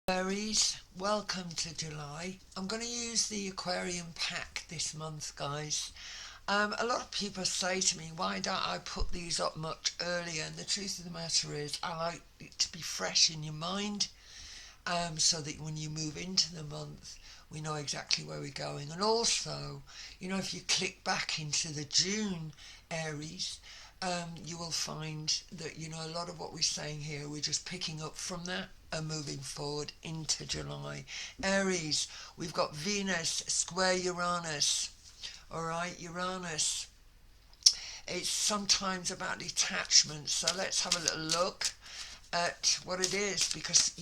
Aries, welcome to July. I'm going to use the Aquarium pack this month, guys. A lot of people say to me, why don't I put these up much earlier? And the truth of the matter is, I like it to be fresh in your mind, so that when you move into the month, we know exactly where we're going. And also, if you click back into the June Aries, you will find that, a lot of what we're saying here, we're just picking up from that and moving forward into July. Aries, we've got Venus square Uranus. All right, Uranus. It's sometimes about detachment. So let's have a little look at what it is, because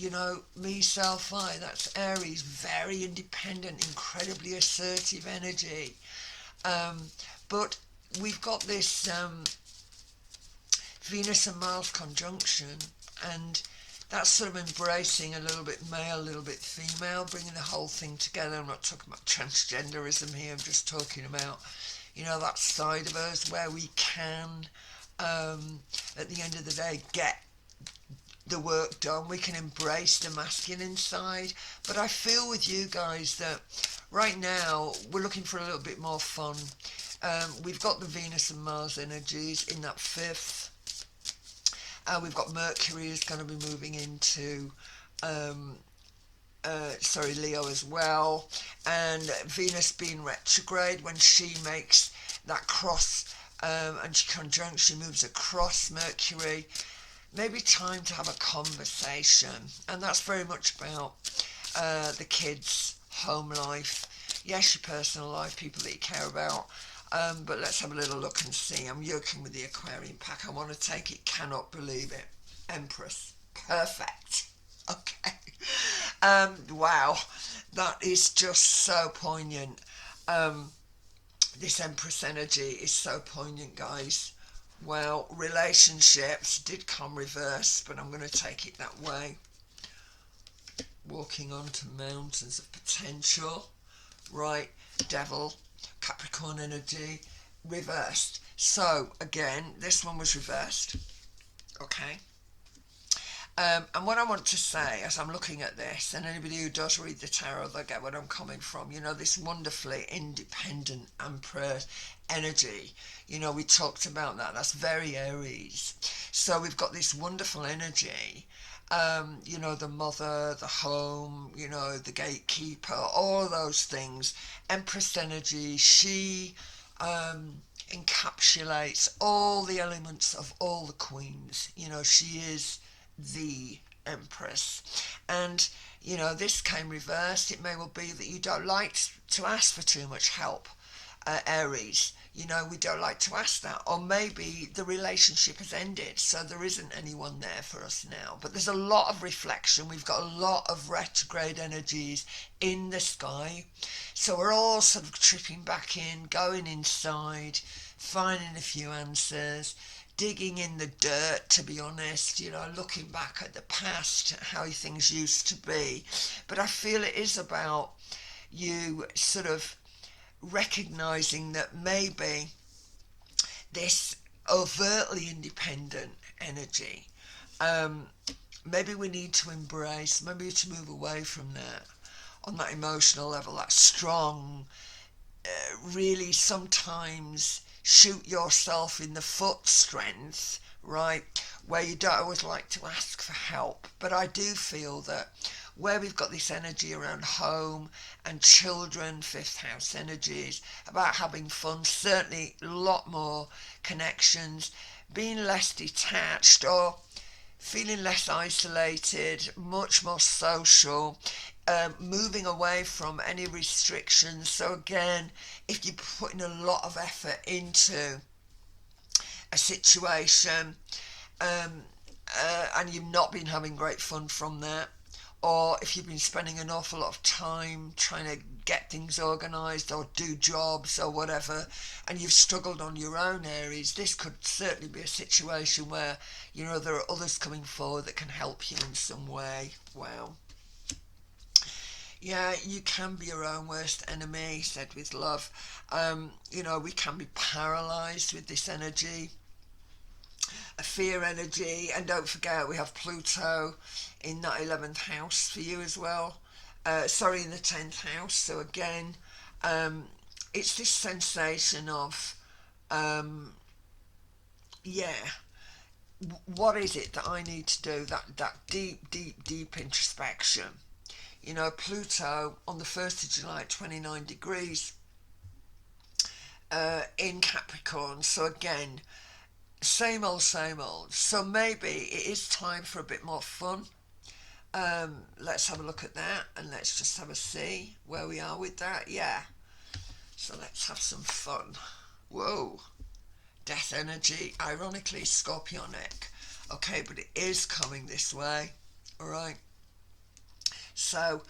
me, self, I, that's Aries, very independent, incredibly assertive energy. um, but we've got this Venus and Mars conjunction, and that's sort of embracing a little bit male, a little bit female, bringing the whole thing together. I'm not talking about transgenderism here, I'm just talking about that side of us where we can, at the end of the day, get the work done. We can embrace the masculine side. But I feel with you guys that right now we're looking for a little bit more fun. We've got the Venus and Mars energies in that fifth. We've got Mercury is going to be moving into um, Leo as well, and Venus being retrograde when she makes that cross, and she moves across Mercury. Maybe time to have a conversation, and that's very much about the kids, home life, yes, your personal life, people that you care about. But let's have a little look and see. I'm yoking with the Aquarium pack. I want to take it, cannot believe it. Empress, perfect. Okay. Wow, that is just so poignant. Um, this Empress energy is so poignant, guys. Well, relationships did come reverse, but I'm going to take it that way. Walking onto mountains of potential. Right, Devil, Capricorn energy, reversed. So, again, this one was reversed. Okay. And what I want to say as I'm looking at this, and anybody who does read the tarot, they'll get where I'm coming from. This wonderfully independent Emperor energy. We talked about that. That's very Aries. So we've got this wonderful energy. The mother, the home, the gatekeeper, all those things. Empress energy, she encapsulates all the elements of all the queens. She is the Empress. And, this came reversed. It may well be that you don't like to ask for too much help, Aries. We don't like to ask that. Or maybe the relationship has ended, so there isn't anyone there for us now. But there's a lot of reflection. We've got a lot of retrograde energies in the sky. So we're all sort of tripping back in, going inside, finding a few answers, digging in the dirt, to be honest, looking back at the past, how things used to be. But I feel it is about you sort of recognizing that maybe this overtly independent energy, um, maybe we need to embrace, maybe to move away from that on that emotional level, that strong, really sometimes shoot yourself in the foot strength, right? Where you don't always like to ask for help. But I do feel that where we've got this energy around home and children, fifth house energies, about having fun, certainly a lot more connections, being less detached or feeling less isolated, much more social, moving away from any restrictions. So again, if you're putting a lot of effort into a situation, um, and you've not been having great fun from that, or if you've been spending an awful lot of time trying to get things organised or do jobs or whatever, and you've struggled on your own, Aries, this could certainly be a situation where there are others coming forward that can help you in some way. Wow. Yeah, you can be your own worst enemy, said with love. We can be paralysed with this energy. fear energy, and don't forget we have Pluto in that 11th house for you as well. Sorry, in the 10th house. So again, um, it's this sensation of, um, yeah, what is it that I need to do? That deep introspection. You know, Pluto on the 1st of July, 29 degrees in Capricorn. So again, same old, same old. So maybe it is time for a bit more fun. Let's have a look at that and let's just have a see where we are with that. Yeah. So let's have some fun. Whoa. Death energy, ironically scorpionic. Okay, but it is coming this way. Alright. So,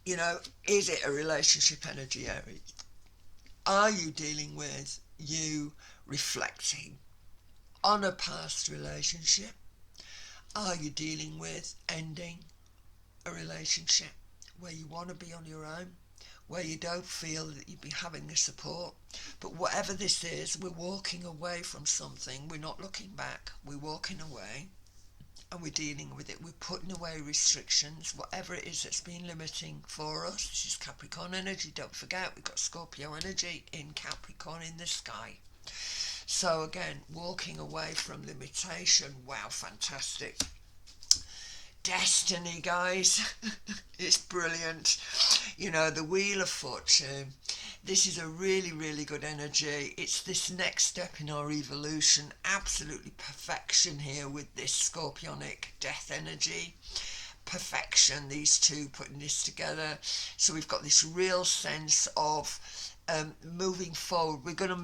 you know, is it a relationship energy, Aries? Are you dealing with you reflecting on a past relationship? Are you dealing with ending a relationship where you want to be on your own, where you don't feel that you'd be having the support? But whatever this is, we're walking away from something. We're not looking back. We're walking away and we're dealing with it. We're putting away restrictions, whatever it is that's been limiting for us. This is Capricorn energy. Don't forget, we've got Scorpio energy in Capricorn in the sky. So again, walking away from limitation. Wow, fantastic. Destiny, guys. It's brilliant. You know, the Wheel of Fortune. This is a really, really good energy. It's this next step in our evolution. Absolutely perfection here with this scorpionic death energy. Perfection, these two putting this together. So we've got this real sense of moving forward. We're going to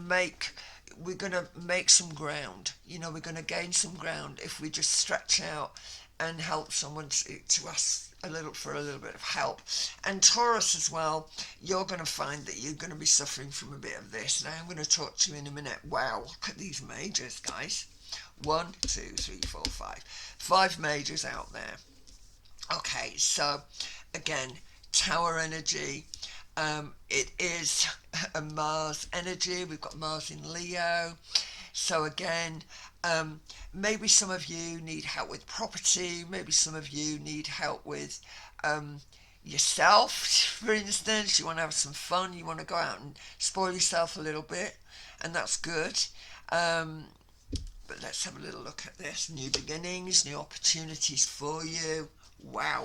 make some ground. You know, we're going to gain some ground if we just stretch out and help someone to ask a little bit of help. And Taurus as well, you're going to find that you're going to be suffering from a bit of this. Now I'm going to talk to you in a minute. Wow, look at these majors, guys. 1, 2, 3, 4, 5. 5 majors out there. Okay, so again, Tower energy. It is a Mars energy. We've got Mars in Leo. So again, maybe some of you need help with property. Maybe some of you need help with yourself, for instance. You want to have some fun. You want to go out and spoil yourself a little bit. And that's good. But let's have a little look at this. New beginnings, new opportunities for you. Wow.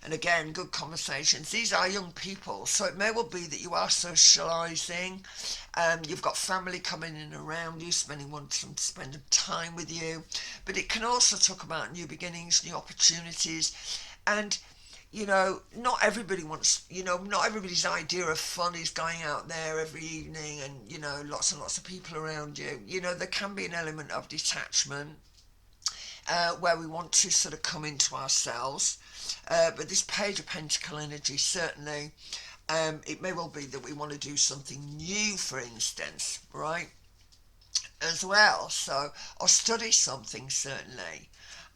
And again, good conversations. These are young people, so it may well be that you are socialising. You've got family coming in around you, wanting to spend time with you. But it can also talk about new beginnings, new opportunities. And, you know, not everybody's idea of fun is going out there every evening and, you know, lots and lots of people around you. You know, there can be an element of detachment. Where we want to sort of come into ourselves. But this Page of Pentacle energy, certainly, it may well be that we want to do something new, for instance, right? As well, so, or study something, certainly.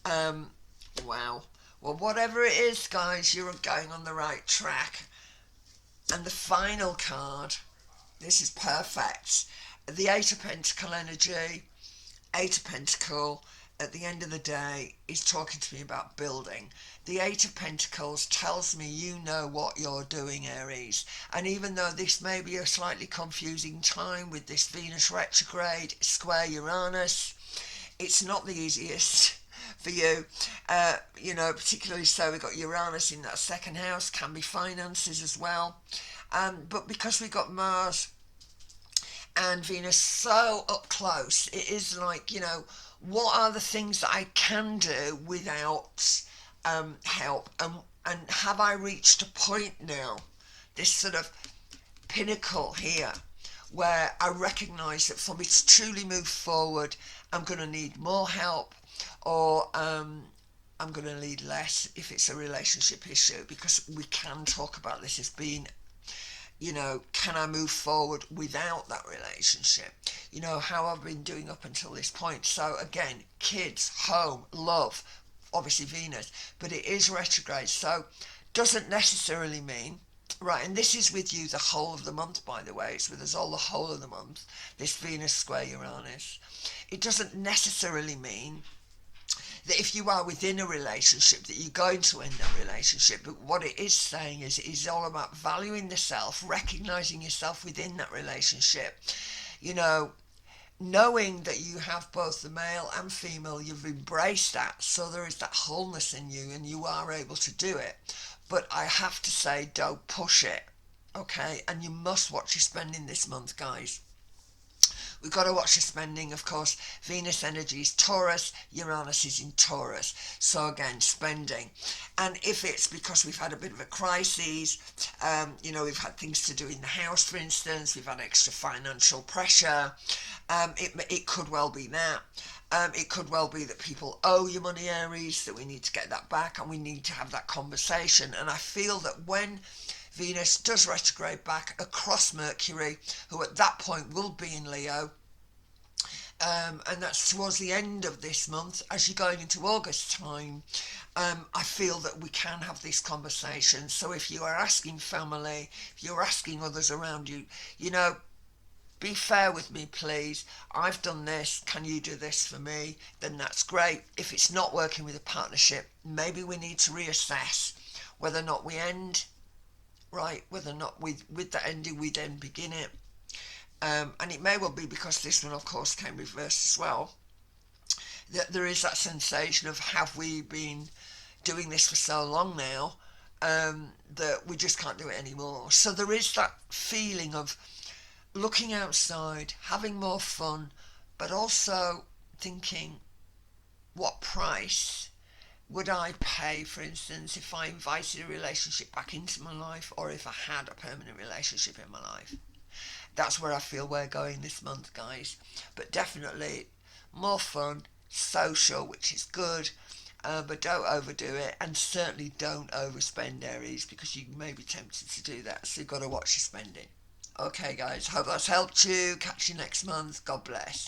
Wow. Well, whatever it is, guys, you're going on the right track. And the final card, this is perfect. The 8 of Pentacle energy, 8 of Pentacle, at the end of the day, is talking to me about building. The 8 of Pentacles tells me you know what you're doing, Aries. And even though this may be a slightly confusing time with this Venus retrograde, square Uranus, it's not the easiest for you. You know, particularly so we've got Uranus in that second house, can be finances as well. But because we've got Mars and Venus so up close, it is like, you know, what are the things that I can do without help? And have I reached a point now, this sort of pinnacle here, where I recognise that for me to truly move forward, I'm going to need more help, or I'm going to need less if it's a relationship issue, because we can talk about this as being, you know, can I move forward without that relationship? You know, how I've been doing up until this point. So again, kids, home, love, obviously Venus, but it is retrograde. So doesn't necessarily mean Right, and this is with you the whole of the month, by the way. It's with us all the whole of the month, this Venus square Uranus. It doesn't necessarily mean that if you are within a relationship that you're going to end a relationship, but what it is saying is it is all about valuing the self, recognizing yourself within that relationship, you know, knowing that you have both the male and female, you've embraced that, so there is that wholeness in you and you are able to do it. But I have to say, don't push it, okay? And you must watch your spending this month, guys. We've got to watch your spending, of course. Venus energy is Taurus, Uranus is in Taurus. So again, spending. And if it's because we've had a bit of a crisis, we've had things to do in the house, for instance, we've had extra financial pressure, it could well be that. It could well be that people owe you money, Aries, that we need to get that back and we need to have that conversation. And I feel that when Venus does retrograde back across Mercury, who at that point will be in Leo, and that's towards the end of this month, as you're going into August time, I feel that we can have this conversation. So if you are asking family, if you're asking others around you, be fair with me, please. I've done this. Can you do this for me? Then that's great. If it's not working with a partnership, maybe we need to reassess whether or not we end, right? Whether or not with the ending we then begin it. And it may well be because this one, of course, came reversed as well. That there is that sensation of have we been doing this for so long now that we just can't do it anymore. So there is that feeling of looking outside, having more fun, but also thinking, what price would I pay, for instance, if I invited a relationship back into my life or if I had a permanent relationship in my life? That's where I feel we're going this month, guys. But definitely more fun, social, which is good, but don't overdo it, and certainly don't overspend, Aries, because you may be tempted to do that. So you've got to watch your spending. Okay, guys, hope that's helped you. Catch you next month. God bless.